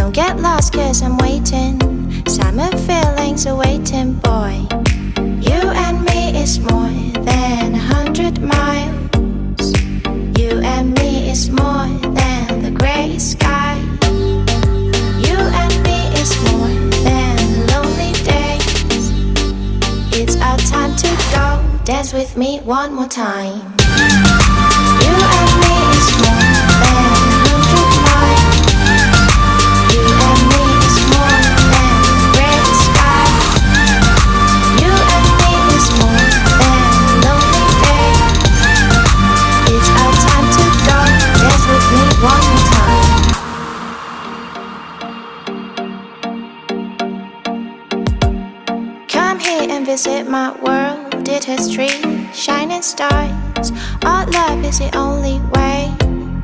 Don't get lost cause I'm waiting. Summer feelings are waiting, boy. You and me is more than 100 miles. You and me is more than the gray sky. You and me is more than lonely days. It's our time to go. Dance with me one more time. You and me is more than 100 miles. You and me is more than gray sky. You and me is more than lonely days. It's our time to go. Dance with me one more time. Come here and visit my world. It has trees, shining stars. Our love is the only way.